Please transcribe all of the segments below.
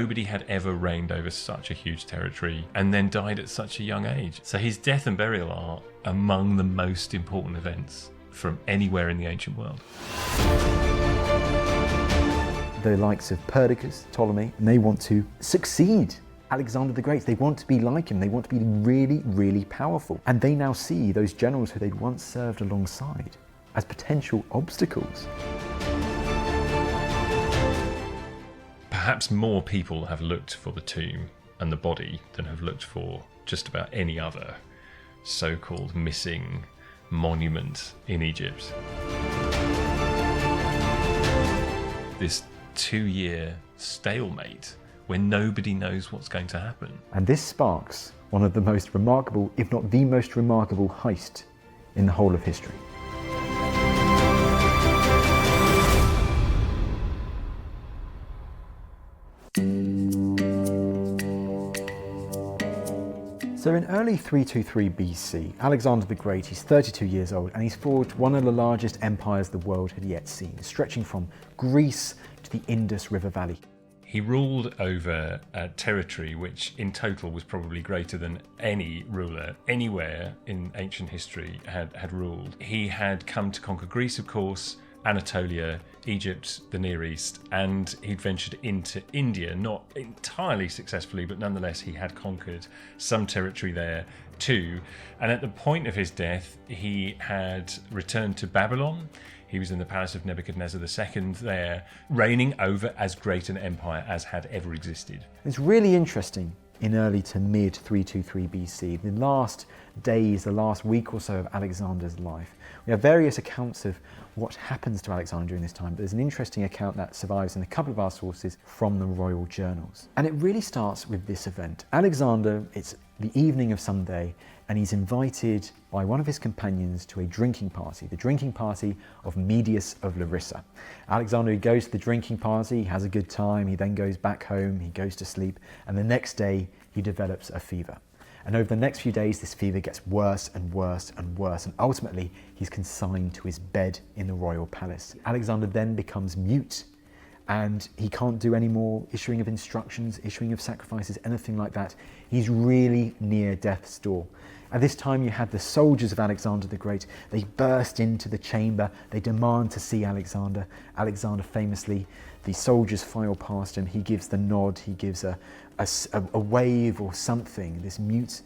Nobody had ever reigned over such a huge territory and then died at such a young age. So his death and burial are among the most important events from anywhere in the ancient world. The likes of Perdiccas, Ptolemy, and they want to succeed Alexander the Great. They want to be like him. They want to be really, really powerful. And they now see those generals who they'd once served alongside as potential obstacles. Perhaps more people have looked for the tomb and the body than have looked for just about any other so-called missing monument in Egypt. This 2-year stalemate where nobody knows what's going to happen. And this sparks one of the most remarkable, if not the most remarkable heist in the whole of history. So in early 323 BC, Alexander the Great, he's 32 years old, and he's forged one of the largest empires the world had yet seen, stretching from Greece to the Indus River Valley. He ruled over a territory which in total was probably greater than any ruler anywhere in ancient history had ruled. He had come to conquer Greece, of course, Anatolia, Egypt, the Near East, and he'd ventured into India, not entirely successfully, but nonetheless he had conquered some territory there too. And at the point of his death, he had returned to Babylon. He was in the palace of Nebuchadnezzar II there, reigning over as great an empire as had ever existed. It's really interesting in early to mid 323 BC, the last days, the last week or so of Alexander's life. We have various accounts of what happens to Alexander during this time, but there's an interesting account that survives in a couple of our sources from the royal journals. And it really starts with this event. Alexander, it's the evening of some day, and he's invited by one of his companions to a drinking party, the drinking party of Medius of Larissa. Alexander goes to the drinking party, he has a good time, he then goes back home, he goes to sleep, and the next day he develops a fever. And over the next few days, this fever gets worse and worse and worse, and ultimately he's consigned to his bed in the royal palace. Alexander then becomes mute, and he can't do any more issuing of instructions, issuing of sacrifices, anything like that. He's really near death's door. At this time, you had the soldiers of Alexander the Great. They burst into the chamber. They demand to see Alexander. Alexander famously, the soldiers file past him. He gives the nod. He gives a wave or something, this mute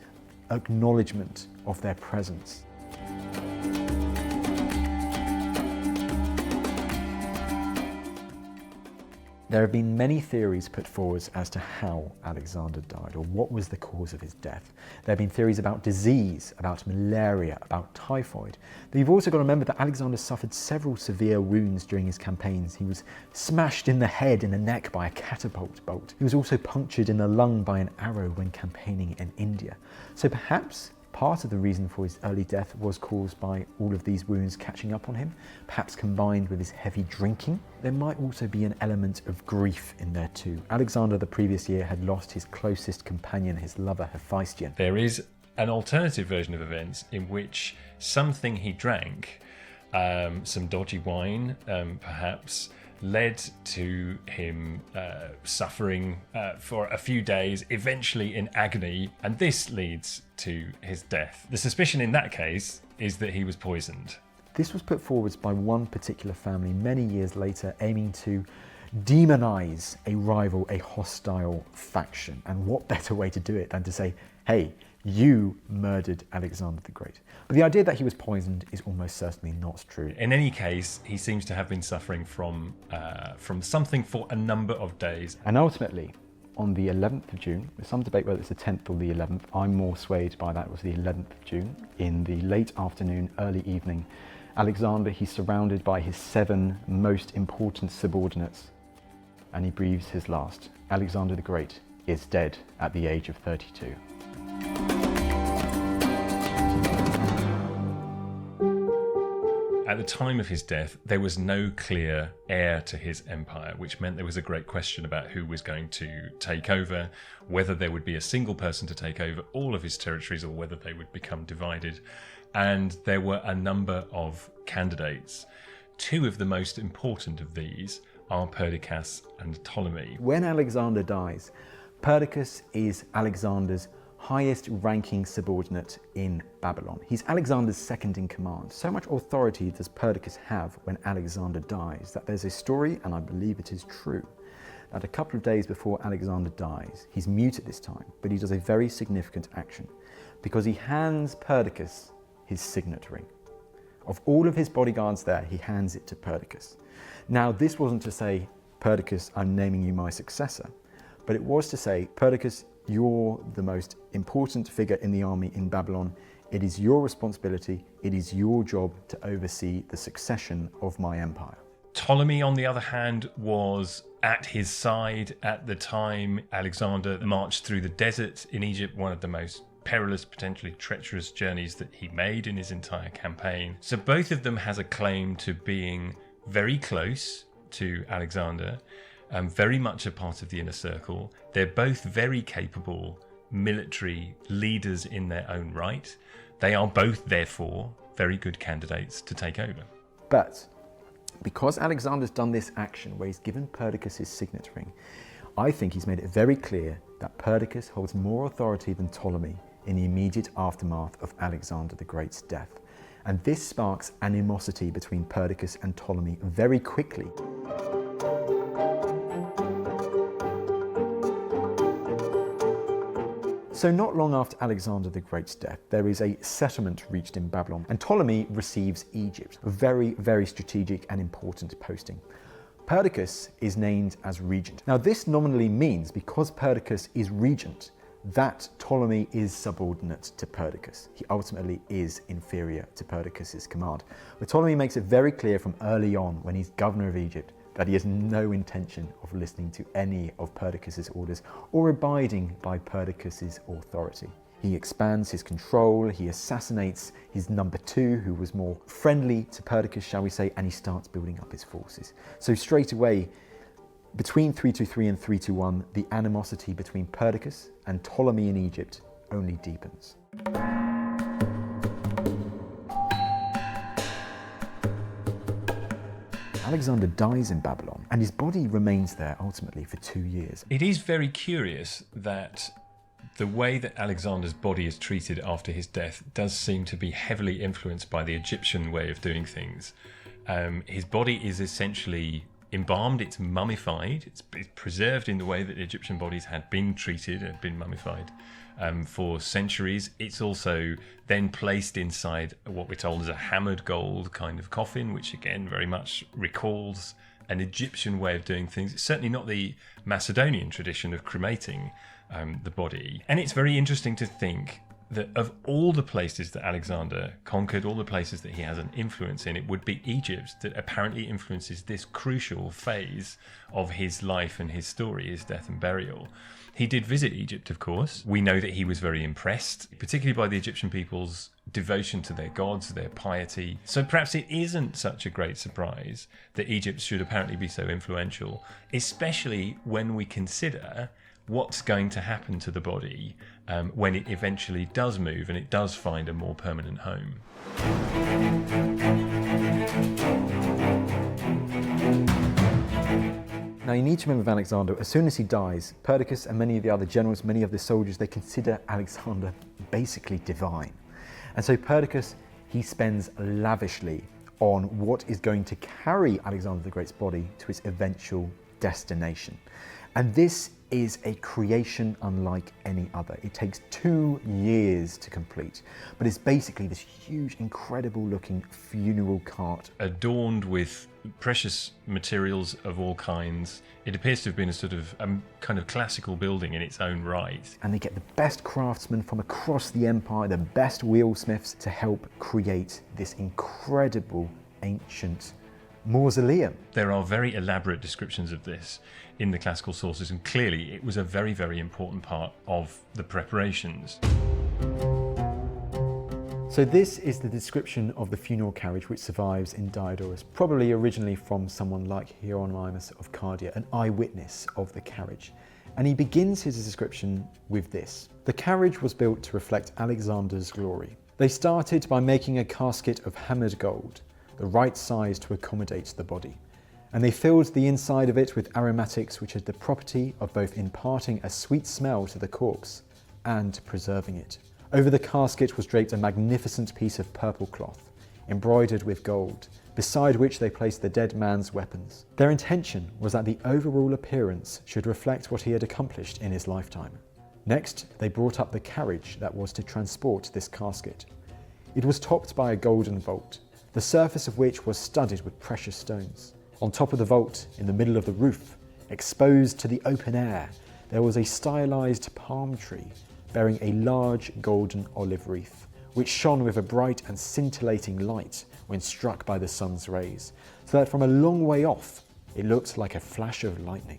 acknowledgement of their presence. There have been many theories put forward as to how Alexander died, or what was the cause of his death. There have been theories about disease, about malaria, about typhoid. But you've also got to remember that Alexander suffered several severe wounds during his campaigns. He was smashed in the head and the neck by a catapult bolt. He was also punctured in the lung by an arrow when campaigning in India. So perhaps part of the reason for his early death was caused by all of these wounds catching up on him, perhaps combined with his heavy drinking. There might also be an element of grief in there too. Alexander the previous year had lost his closest companion, his lover Hephaestion. There is an alternative version of events in which something he drank, some dodgy wine perhaps, led to him suffering for a few days, eventually in agony, and this leads to his death. The suspicion in that case is that he was poisoned. This was put forward by one particular family many years later, aiming to demonize a rival, a hostile faction. And what better way to do it than to say, hey, you murdered Alexander the Great. But the idea that he was poisoned is almost certainly not true. In any case, he seems to have been suffering from something for a number of days. And ultimately, on the 11th of June, there's some debate whether it's the 10th or the 11th. I'm more swayed by that. It was the 11th of June. In the late afternoon, early evening, Alexander, he's surrounded by his 7 most important subordinates, and he breathes his last. Alexander the Great is dead at the age of 32. At the time of his death, there was no clear heir to his empire, which meant there was a great question about who was going to take over, whether there would be a single person to take over all of his territories or whether they would become divided. And there were a number of candidates. 2 of the most important of these are Perdiccas and Ptolemy. When Alexander dies, Perdiccas is Alexander's highest ranking subordinate in Babylon. He's Alexander's second in command. So much authority does Perdiccas have when Alexander dies that there's a story, and I believe it is true, that a couple of days before Alexander dies, he's mute at this time, but he does a very significant action because he hands Perdiccas his signet ring. Of all of his bodyguards there, he hands it to Perdiccas. Now, this wasn't to say, Perdiccas, I'm naming you my successor, but it was to say, Perdiccas, you're the most important figure in the army in Babylon. It is your responsibility, it is your job to oversee the succession of my empire. Ptolemy, on the other hand, was at his side at the time Alexander marched through the desert in Egypt, one of the most perilous, potentially treacherous journeys that he made in his entire campaign. So both of them has a claim to being very close to Alexander, very much a part of the inner circle. They're both very capable military leaders in their own right. They are both, therefore, very good candidates to take over. But because Alexander's done this action where he's given Perdiccas his signet ring, I think he's made it very clear that Perdiccas holds more authority than Ptolemy in the immediate aftermath of Alexander the Great's death. And this sparks animosity between Perdiccas and Ptolemy very quickly. So not long after Alexander the Great's death, there is a settlement reached in Babylon, and Ptolemy receives Egypt, a very, very strategic and important posting. Perdiccas is named as regent. Now this nominally means, because Perdiccas is regent, that Ptolemy is subordinate to Perdiccas. He ultimately is inferior to Perdiccas' command. But Ptolemy makes it very clear from early on, when he's governor of Egypt, that he has no intention of listening to any of Perdiccas' orders or abiding by Perdiccas' authority. He expands his control, he assassinates his number two, who was more friendly to Perdiccas, shall we say, and he starts building up his forces. So straight away, between 323 and 321, the animosity between Perdiccas and Ptolemy in Egypt only deepens. Alexander dies in Babylon, and his body remains there ultimately for 2 years. It is very curious that the way that Alexander's body is treated after his death does seem to be heavily influenced by the Egyptian way of doing things. His body is essentially embalmed, it's mummified, it's preserved in the way that Egyptian bodies had been treated and been mummified for centuries. It's also then placed inside what we're told is a hammered gold kind of coffin, which again very much recalls an Egyptian way of doing things. It's certainly not the Macedonian tradition of cremating the body. And it's very interesting to think that of all the places that Alexander conquered, all the places that he has an influence in, it would be Egypt that apparently influences this crucial phase of his life and his story, his death and burial. He did visit Egypt, of course. We know that he was very impressed, particularly by the Egyptian people's devotion to their gods, their piety. So perhaps it isn't such a great surprise that Egypt should apparently be so influential, especially when we consider what's going to happen to the body when it eventually does move and it does find a more permanent home. Now you need to remember with Alexander, as soon as he dies, Perdiccas and many of the other generals, many of the soldiers, they consider Alexander basically divine. And so Perdiccas, he spends lavishly on what is going to carry Alexander the Great's body to its eventual destination. And this is a creation unlike any other. It takes 2 years to complete, but it's basically this huge, incredible looking funeral cart. Adorned with precious materials of all kinds. It appears to have been a sort of kind of classical building in its own right. And they get the best craftsmen from across the empire, the best wheelsmiths to help create this incredible ancient mausoleum. There are very elaborate descriptions of this in the classical sources, and clearly it was a very, very important part of the preparations. So this is the description of the funeral carriage which survives in Diodorus, probably originally from someone like Hieronymus of Cardia, an eyewitness of the carriage. And he begins his description with this: "The carriage was built to reflect Alexander's glory. They started by making a casket of hammered gold, the right size to accommodate the body. and they filled the inside of it with aromatics which had the property of both imparting a sweet smell to the corpse and preserving it. Over the casket was draped a magnificent piece of purple cloth, embroidered with gold, beside which they placed the dead man's weapons. Their intention was that the overall appearance should reflect what he had accomplished in his lifetime. Next, they brought up the carriage that was to transport this casket. It was topped by a golden vault, the surface of which was studded with precious stones. On top of the vault, in the middle of the roof, exposed to the open air, there was a stylized palm tree bearing a large golden olive wreath, which shone with a bright and scintillating light when struck by the sun's rays, so that from a long way off, it looked like a flash of lightning.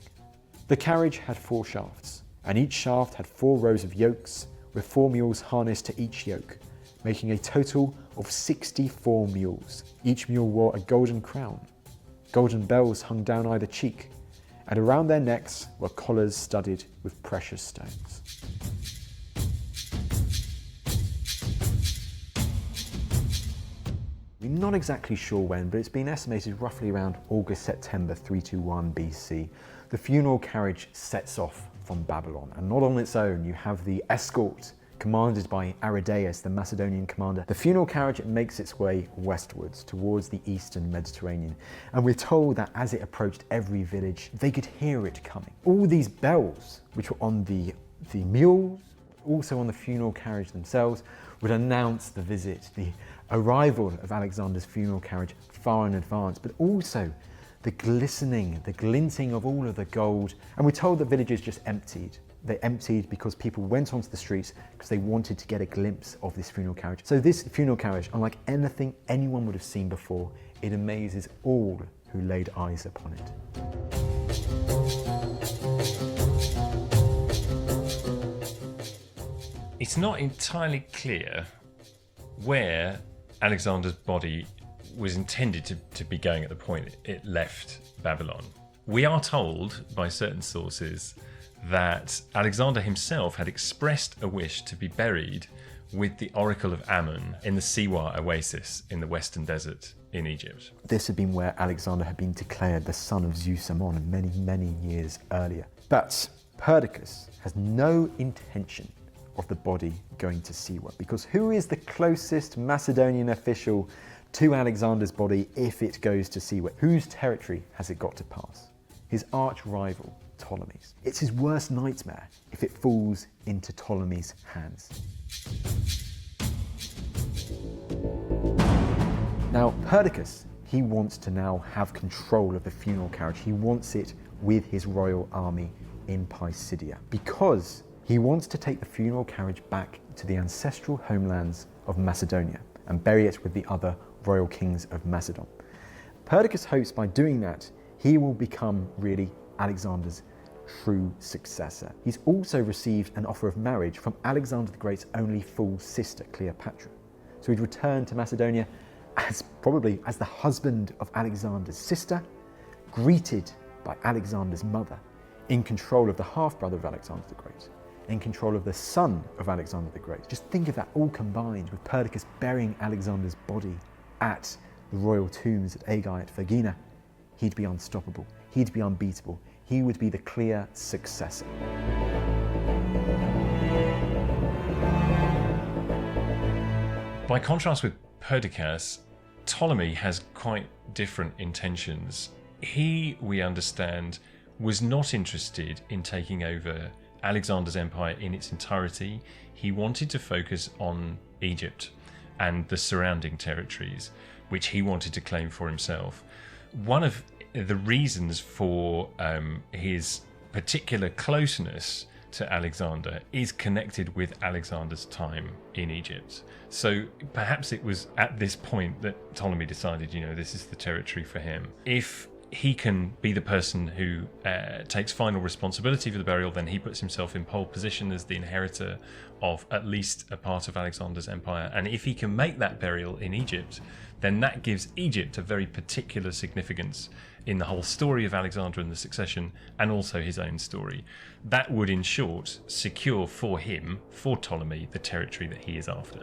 The carriage had 4 shafts, and each shaft had 4 rows of yokes, with 4 mules harnessed to each yoke, making a total of 64 mules. Each mule wore a golden crown. Golden bells hung down either cheek, and around their necks were collars studded with precious stones. We're not exactly sure when, but it's been estimated roughly around August-September 321 BC. The funeral carriage sets off from Babylon, and not on its own. You have the escort commanded by Aridaeus, the Macedonian commander. The funeral carriage makes its way westwards towards the eastern Mediterranean, and we're told that as it approached every village, they could hear it coming. All these bells, which were on the mules, also on the funeral carriage themselves, would announce the visit, the arrival of Alexander's funeral carriage far in advance, but also the glistening, the glinting of all of the gold. And we're told that villages just emptied. They emptied because people went onto the streets because they wanted to get a glimpse of this funeral carriage. So this funeral carriage, unlike anything anyone would have seen before, it amazes all who laid eyes upon it. It's not entirely clear where Alexander's body was intended to be going at the point it left Babylon. We are told by certain sources that Alexander himself had expressed a wish to be buried with the oracle of Ammon in the Siwa oasis in the western desert in Egypt. This had been where Alexander had been declared the son of Zeus Ammon many, many years earlier. But Perdiccas has no intention of the body going to Siwa, because who is the closest Macedonian official to Alexander's body if it goes to Siwa? Whose territory has it got to pass? His arch rival, Ptolemy's. It's his worst nightmare if it falls into Ptolemy's hands. Now, Perdiccas, he wants to now have control of the funeral carriage. He wants it with his royal army in Pisidia, because he wants to take the funeral carriage back to the ancestral homelands of Macedonia and bury it with the other royal kings of Macedon. Perdiccas hopes by doing that, he will become really Alexander's true successor. He's also received an offer of marriage from Alexander the Great's only full sister, Cleopatra. So he'd return to Macedonia probably as the husband of Alexander's sister, greeted by Alexander's mother, in control of the half-brother of Alexander the Great, in control of the son of Alexander the Great. Just think of that all combined with Perdiccas burying Alexander's body at the royal tombs at Aigai at Vergina. He'd be unstoppable. He'd be unbeatable. He would be the clear successor. By contrast with Perdiccas, Ptolemy has quite different intentions. He, we understand, was not interested in taking over Alexander's empire in its entirety. He wanted to focus on Egypt and the surrounding territories, which he wanted to claim for himself. One of the reasons for his particular closeness to Alexander is connected with Alexander's time in Egypt. So perhaps it was at this point that Ptolemy decided, this is the territory for him. If he can be the person who takes final responsibility for the burial, then he puts himself in pole position as the inheritor of at least a part of Alexander's empire. And if he can make that burial in Egypt, then that gives Egypt a very particular significance in the whole story of Alexander and the succession, and also his own story. That would, in short, secure for him, for Ptolemy, the territory that he is after.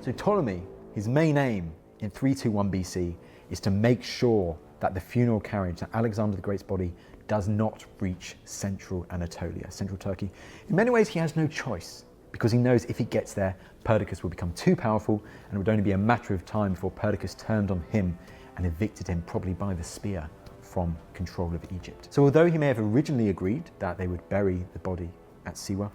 So Ptolemy, his main aim in 321 BC is to make sure that the funeral carriage, that Alexander the Great's body, does not reach central Anatolia, central Turkey. In many ways, he has no choice, because he knows if he gets there, Perdiccas will become too powerful, and it would only be a matter of time before Perdiccas turned on him and evicted him, probably by the spear, from control of Egypt. So although he may have originally agreed that they would bury the body at Siwa,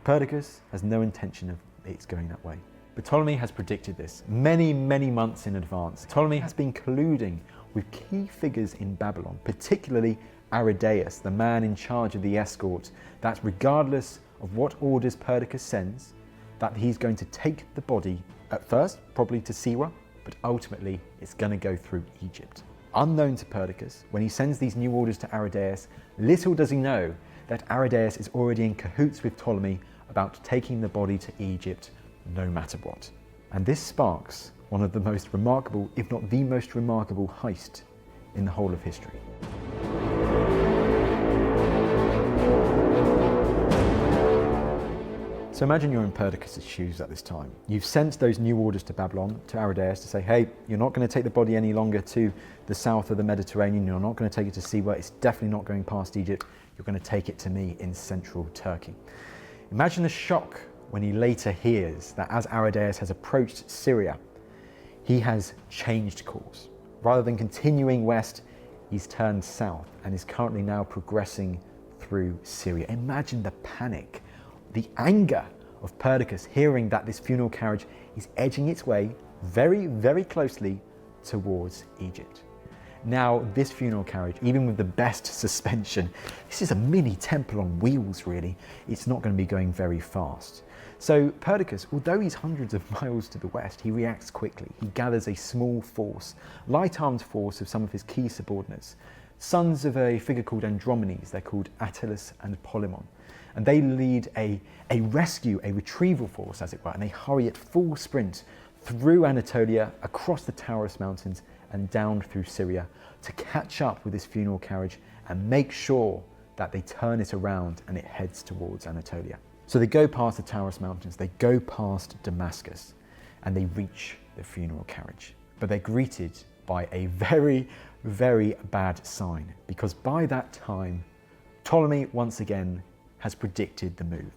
Perdiccas has no intention of it going that way. But Ptolemy has predicted this many, many months in advance. Ptolemy has been colluding with key figures in Babylon, particularly Aridaeus, the man in charge of the escort, that regardless of what orders Perdiccas sends, that he's going to take the body, at first probably to Siwa, but ultimately it's going to go through Egypt. Unknown to Perdiccas, when he sends these new orders to Aridaeus, little does he know that Aridaeus is already in cahoots with Ptolemy about taking the body to Egypt no matter what. And this sparks one of the most remarkable, if not the most remarkable, heist in the whole of history. So imagine you're in Perdiccas' shoes at this time. You've sent those new orders to Babylon, to Aridaeus, to say, hey, you're not going to take the body any longer to the south of the Mediterranean, you're not going to take it to Siwa, it's definitely not going past Egypt, you're going to take it to me in central Turkey. Imagine the shock when he later hears that as Aridaeus has approached Syria, he has changed course. Rather than continuing west, he's turned south and is currently now progressing through Syria. Imagine the panic, the anger of Perdiccas hearing that this funeral carriage is edging its way very, very closely towards Egypt. Now, this funeral carriage, even with the best suspension, this is a mini temple on wheels really, it's not going to be going very fast. So Perdiccas, although he's hundreds of miles to the west, he reacts quickly. He gathers a small force, light-armed force of some of his key subordinates, sons of a figure called Andromenes. They're called Attalus and Polymon. And they lead a rescue, a retrieval force, as it were, and they hurry at full sprint through Anatolia, across the Taurus Mountains, and down through Syria to catch up with this funeral carriage and make sure that they turn it around and it heads towards Anatolia. So they go past the Taurus Mountains, they go past Damascus, and they reach the funeral carriage. But they're greeted by a very, very bad sign, because by that time, Ptolemy once again has predicted the move.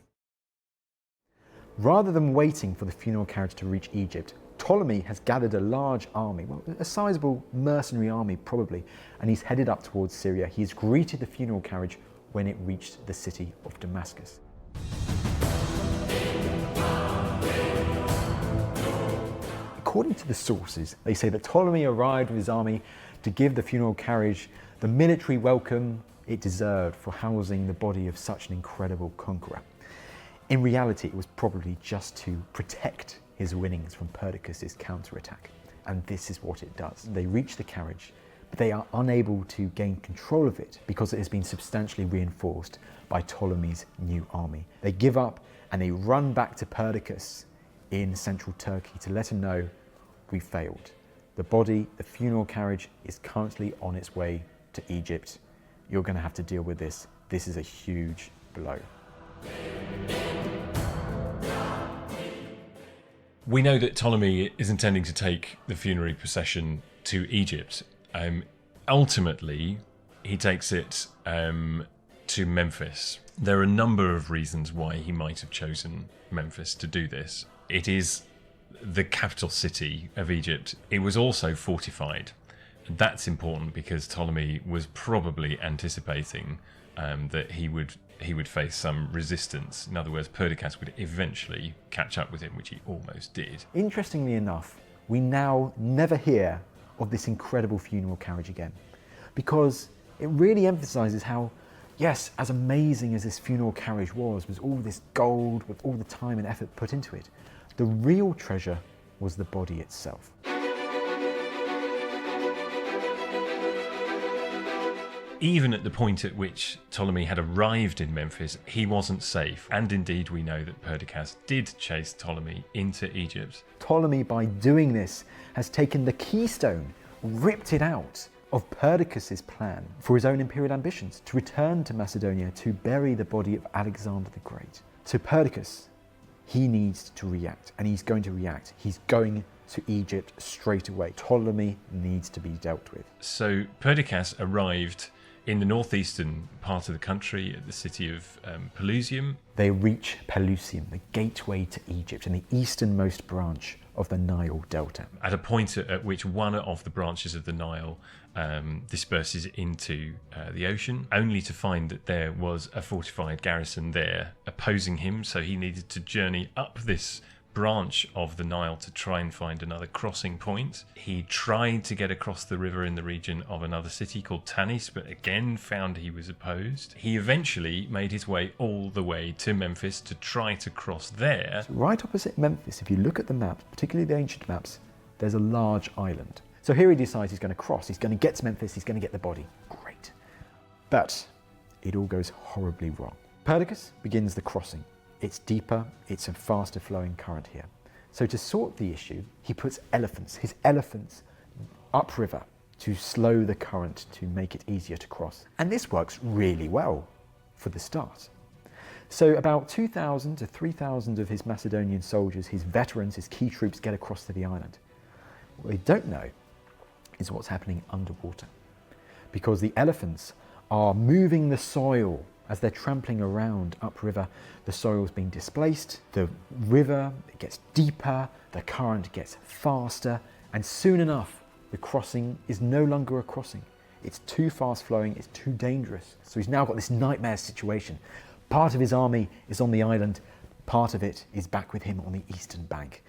Rather than waiting for the funeral carriage to reach Egypt, Ptolemy has gathered a large army, well, a sizable mercenary army probably, and he's headed up towards Syria. He's greeted the funeral carriage when it reached the city of Damascus. According to the sources, they say that Ptolemy arrived with his army to give the funeral carriage the military welcome it deserved for housing the body of such an incredible conqueror. In reality, it was probably just to protect his winnings from Perdiccas' counterattack. And this is what it does. They reach the carriage, but they are unable to gain control of it because it has been substantially reinforced by Ptolemy's new army. They give up and they run back to Perdiccas in central Turkey to let him know, we failed. The body, the funeral carriage, is currently on its way to Egypt. You're going to have to deal with this. This is a huge blow. We know that Ptolemy is intending to take the funerary procession to Egypt. Ultimately, he takes it to Memphis. There are a number of reasons why he might have chosen Memphis to do this. It is the capital city of Egypt. It was also fortified. That's important because Ptolemy was probably anticipating that he would face some resistance. In other words, Perdiccas would eventually catch up with him, which he almost did. Interestingly enough, we now never hear of this incredible funeral carriage again, because it really emphasizes how, yes, as amazing as this funeral carriage was all this gold, with all the time and effort put into it, the real treasure was the body itself. Even at the point at which Ptolemy had arrived in Memphis, he wasn't safe. And indeed, we know that Perdiccas did chase Ptolemy into Egypt. Ptolemy, by doing this, has taken the keystone, ripped it out of Perdiccas' plan for his own imperial ambitions, to return to Macedonia to bury the body of Alexander the Great. To Perdiccas, he needs to react, and he's going to react. He's going to Egypt straight away. Ptolemy needs to be dealt with. So Perdiccas arrived in the northeastern part of the country at the city of Pelusium. They reach Pelusium, the gateway to Egypt, and the easternmost branch of the Nile Delta. At a point at which one of the branches of the Nile disperses into the ocean, only to find that there was a fortified garrison there opposing him, so he needed to journey up this branch of the Nile to try and find another crossing point. He tried to get across the river in the region of another city called Tanis, but again found he was opposed. He eventually made his way all the way to Memphis to try to cross there. So right opposite Memphis, if you look at the maps, particularly the ancient maps, there's a large island. So here he decides he's going to cross, he's going to get to Memphis, he's going to get the body. Great. But it all goes horribly wrong. Perdiccas begins the crossing. It's deeper, it's a faster flowing current here. So to sort the issue, he puts his elephants upriver to slow the current to make it easier to cross. And this works really well for the start. So about 2,000 to 3,000 of his Macedonian soldiers, his veterans, his key troops, get across to the island. What they don't know is what's happening underwater, because the elephants are moving the soil. As they're trampling around upriver, the soil's being displaced, the river gets deeper, the current gets faster, and soon enough, the crossing is no longer a crossing. It's too fast flowing, it's too dangerous. So he's now got this nightmare situation. Part of his army is on the island, part of it is back with him on the eastern bank.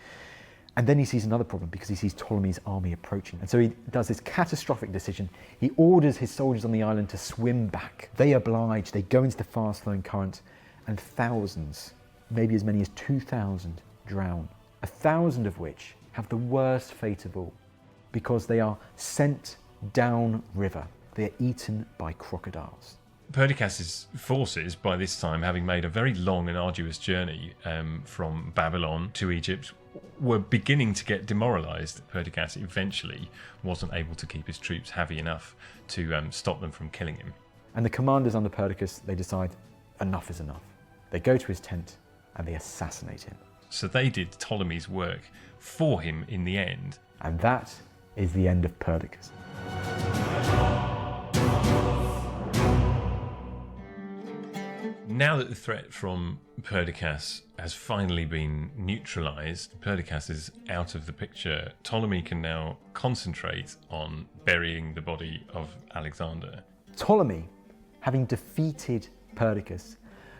And then he sees another problem because he sees Ptolemy's army approaching. And so he does this catastrophic decision. He orders his soldiers on the island to swim back. They oblige, they go into the fast-flowing current, and thousands, maybe as many as 2,000, drown. 1,000 of which have the worst fate of all, because they are sent down river. They are eaten by crocodiles. Perdiccas' forces, by this time, having made a very long and arduous journey from Babylon to Egypt, were beginning to get demoralized. Perdiccas eventually wasn't able to keep his troops heavy enough to stop them from killing him. And the commanders under Perdiccas, they decide enough is enough. They go to his tent and they assassinate him. So they did Ptolemy's work for him in the end. And that is the end of Perdiccas. Now that the threat from Perdiccas has finally been neutralized, Perdiccas is out of the picture, Ptolemy can now concentrate on burying the body of Alexander. Ptolemy, having defeated Perdiccas,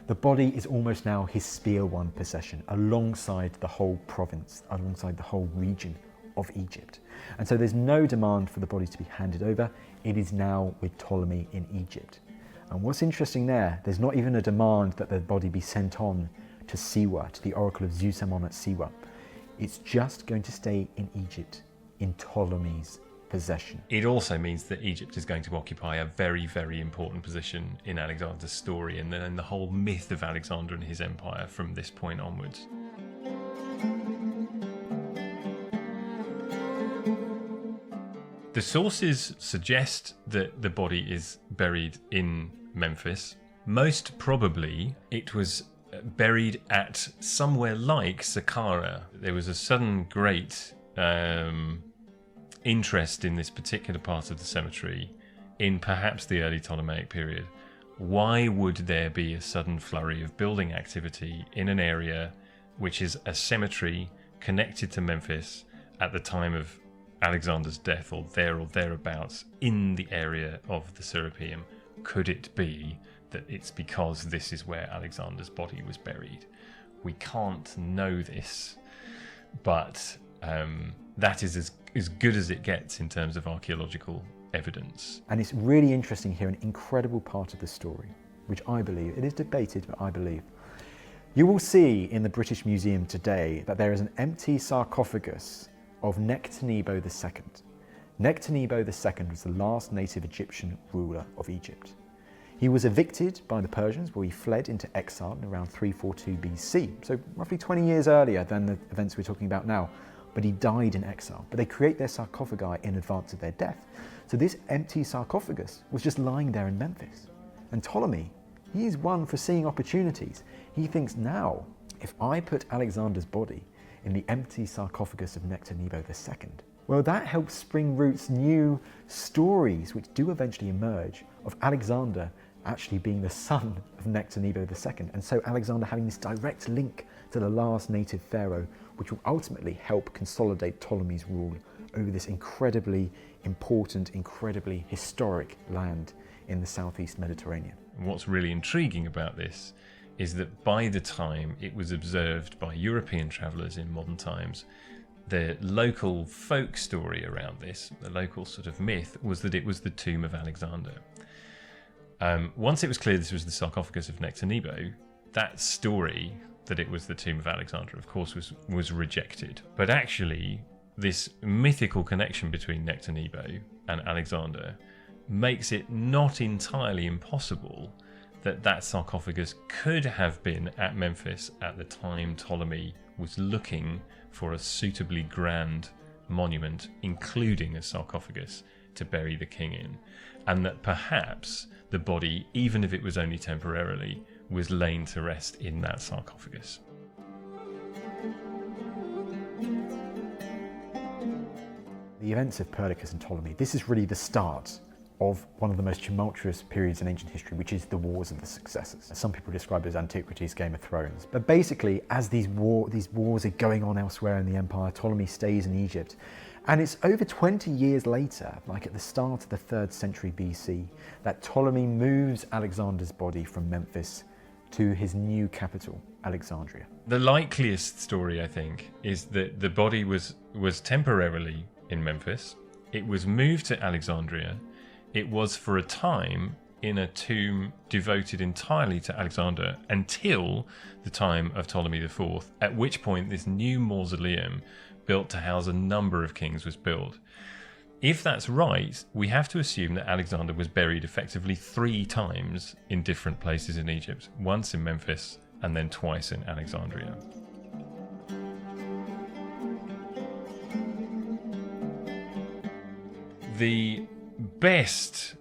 the body is almost now his spear one possession, alongside the whole province, alongside the whole region of Egypt. And so there's no demand for the body to be handed over. It is now with Ptolemy in Egypt. And what's interesting there's not even a demand that the body be sent on to Siwa, to the oracle of Zeus Ammon at Siwa. It's just going to stay in Egypt, in Ptolemy's possession. It also means that Egypt is going to occupy a very, very important position in Alexander's story and then in the whole myth of Alexander and his empire from this point onwards. The sources suggest that the body is buried in Memphis. Most probably it was buried at somewhere like Saqqara. There was a sudden great interest in this particular part of the cemetery in perhaps the early Ptolemaic period. Why would there be a sudden flurry of building activity in an area which is a cemetery connected to Memphis at the time of Alexander's death, or thereabouts, in the area of the Serapeum? Could it be that it's because this is where Alexander's body was buried? We can't know this, but that is as good as it gets in terms of archaeological evidence. And it's really interesting here, an incredible part of the story, which I believe, it is debated, but I believe. You will see in the British Museum today that there is an empty sarcophagus of Nectanebo II. Nectanebo II was the last native Egyptian ruler of Egypt. He was evicted by the Persians, where he fled into exile in around 342 BC, so roughly 20 years earlier than the events we're talking about now. But he died in exile. But they create their sarcophagi in advance of their death. So this empty sarcophagus was just lying there in Memphis. And Ptolemy, he's one for seeing opportunities. He thinks, now, if I put Alexander's body in the empty sarcophagus of Nectanebo II. Well, that helps spring roots new stories, which do eventually emerge, of Alexander actually being the son of Nectanebo II, and so Alexander having this direct link to the last native pharaoh, which will ultimately help consolidate Ptolemy's rule over this incredibly important, incredibly historic land in the southeast Mediterranean. What's really intriguing about this is that by the time it was observed by European travellers in modern times, the local folk story around this, the local sort of myth, was that it was the tomb of Alexander. Once it was clear this was the sarcophagus of Nectanebo, that story that it was the tomb of Alexander, of course, was rejected. But actually, this mythical connection between Nectanebo and Alexander makes it not entirely impossible that that sarcophagus could have been at Memphis at the time Ptolemy was looking for a suitably grand monument, including a sarcophagus, to bury the king in, and that perhaps the body, even if it was only temporarily, was laid to rest in that sarcophagus. The events of Perdiccas and Ptolemy, this is really the start of one of the most tumultuous periods in ancient history, which is the Wars of the Successors. Some people describe it as Antiquity's Game of Thrones. But basically, as these wars are going on elsewhere in the empire, Ptolemy stays in Egypt. And it's over 20 years later, like at the start of the 3rd century BC, that Ptolemy moves Alexander's body from Memphis to his new capital, Alexandria. The likeliest story, I think, is that the body was temporarily in Memphis. It was moved to Alexandria. It was for a time in a tomb devoted entirely to Alexander until the time of Ptolemy IV, at which point this new mausoleum built to house a number of kings was built. If that's right, we have to assume that Alexander was buried effectively 3 times in different places in Egypt, once in Memphis and then twice in Alexandria. The best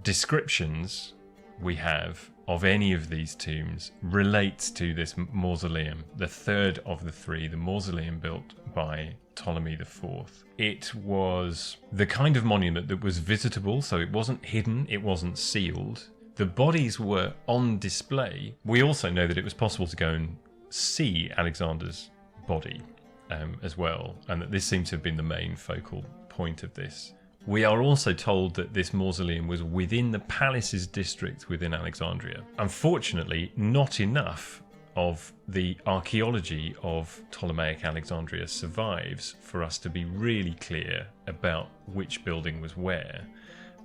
descriptions we have of any of these tombs relates to this mausoleum, the third of the 3, the mausoleum built by Ptolemy IV. It was the kind of monument that was visitable, so it wasn't hidden, it wasn't sealed. The bodies were on display. We also know that it was possible to go and see Alexander's body as well, and that this seems to have been the main focal point of this. We are also told that this mausoleum was within the palaces district within Alexandria. Unfortunately, not enough of the archaeology of Ptolemaic Alexandria survives for us to be really clear about which building was where,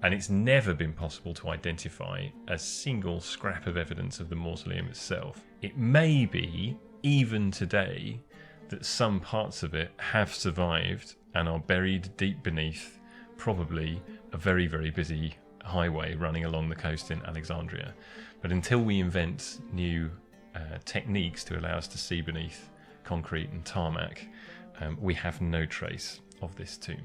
and it's never been possible to identify a single scrap of evidence of the mausoleum itself. It may be, even today, that some parts of it have survived and are buried deep beneath probably a very, very busy highway running along the coast in Alexandria. But until we invent new techniques to allow us to see beneath concrete and tarmac, we have no trace of this tomb.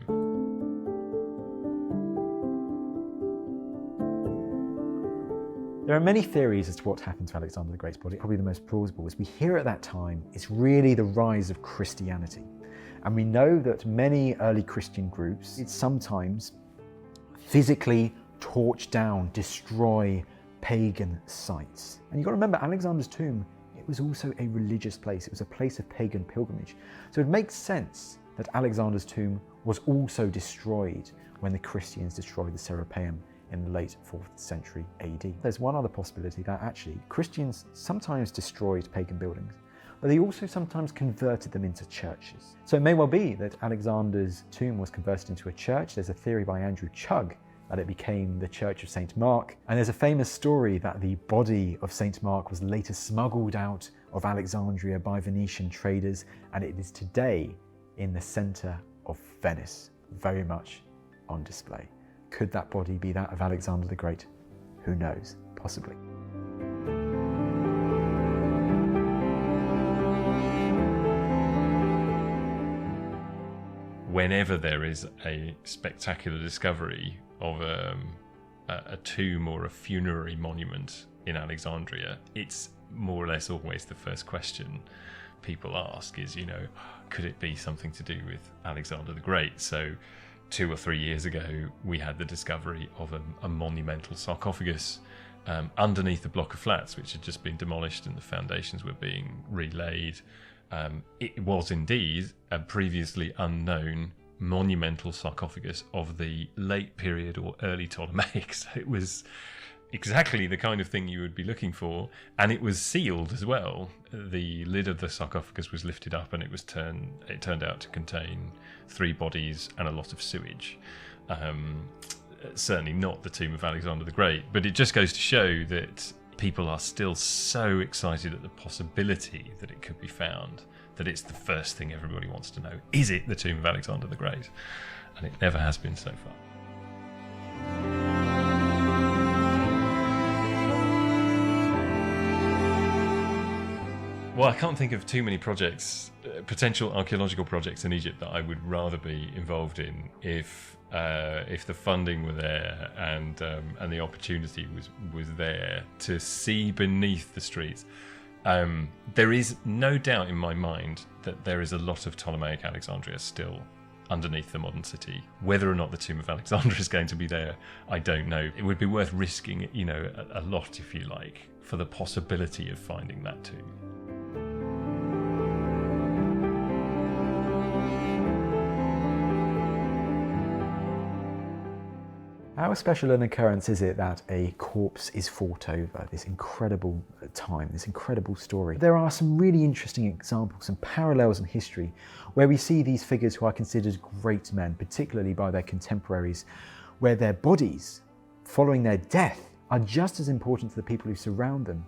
There are many theories as to what happened to Alexander the Great's body. Probably the most plausible, as we hear at that time, is really the rise of Christianity. And we know that many early Christian groups sometimes physically torch down, destroy pagan sites. And you've got to remember, Alexander's tomb, it was also a religious place. It was a place of pagan pilgrimage. So it makes sense that Alexander's tomb was also destroyed when the Christians destroyed the Serapeum in the late 4th century AD. There's one other possibility, that actually Christians sometimes destroyed pagan buildings, but they also sometimes converted them into churches. So it may well be that Alexander's tomb was converted into a church. There's a theory by Andrew Chugg that it became the Church of St. Mark. And there's a famous story that the body of St. Mark was later smuggled out of Alexandria by Venetian traders, and it is today in the center of Venice, very much on display. Could that body be that of Alexander the Great? Who knows? Possibly. Whenever there is a spectacular discovery of a tomb or a funerary monument in Alexandria, it's more or less always the first question people ask is, could it be something to do with Alexander the Great? So 2 or 3 years ago, we had the discovery of a monumental sarcophagus underneath a block of flats, which had just been demolished and the foundations were being relaid. It was indeed a previously unknown monumental sarcophagus of the late period or early Ptolemaic. So it was exactly the kind of thing you would be looking for, and it was sealed as well. The lid of the sarcophagus was lifted up, and it turned out to contain 3 bodies and a lot of sewage. Certainly not the tomb of Alexander the Great, but it just goes to show that people are still so excited at the possibility that it could be found that it's the first thing everybody wants to know. Is it the tomb of Alexander the Great? And it never has been so far. Well, I can't think of too many projects, potential archaeological projects in Egypt that I would rather be involved in if the funding were there and the opportunity was there to see beneath the streets. There is no doubt in my mind that there is a lot of Ptolemaic Alexandria still underneath the modern city. Whether or not the tomb of Alexander is going to be there, I don't know. It would be worth risking, a lot, if you like, for the possibility of finding that tomb. How special an occurrence is it that a corpse is fought over, this incredible time, this incredible story? There are some really interesting examples, some parallels in history, where we see these figures who are considered great men, particularly by their contemporaries, where their bodies, following their death, are just as important to the people who surround them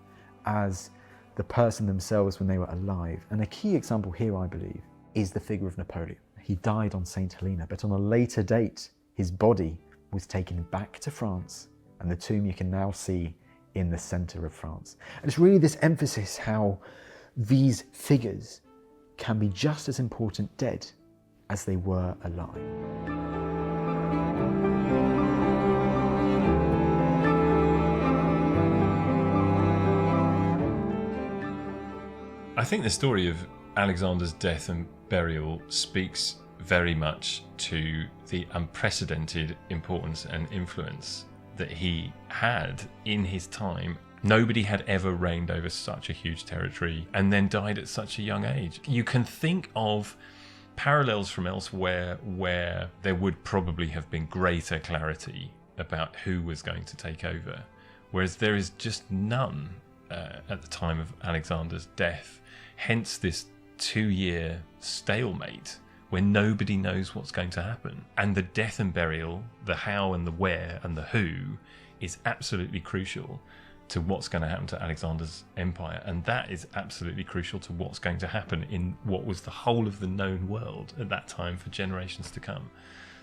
as the person themselves when they were alive. And a key example here, I believe, is the figure of Napoleon. He died on St. Helena, but on a later date, his body was taken back to France, and the tomb you can now see in the centre of France. And it's really this emphasis how these figures can be just as important dead as they were alive. I think the story of Alexander's death and burial speaks very much to the unprecedented importance and influence that he had in his time. Nobody had ever reigned over such a huge territory and then died at such a young age. You can think of parallels from elsewhere where there would probably have been greater clarity about who was going to take over, whereas there is just none at the time of Alexander's death. Hence this 2-year stalemate where nobody knows what's going to happen. And the death and burial, the how and the where and the who, is absolutely crucial to what's going to happen to Alexander's empire. And that is absolutely crucial to what's going to happen in what was the whole of the known world at that time for generations to come.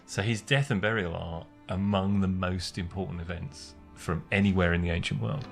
So his death and burial are among the most important events from anywhere in the ancient world.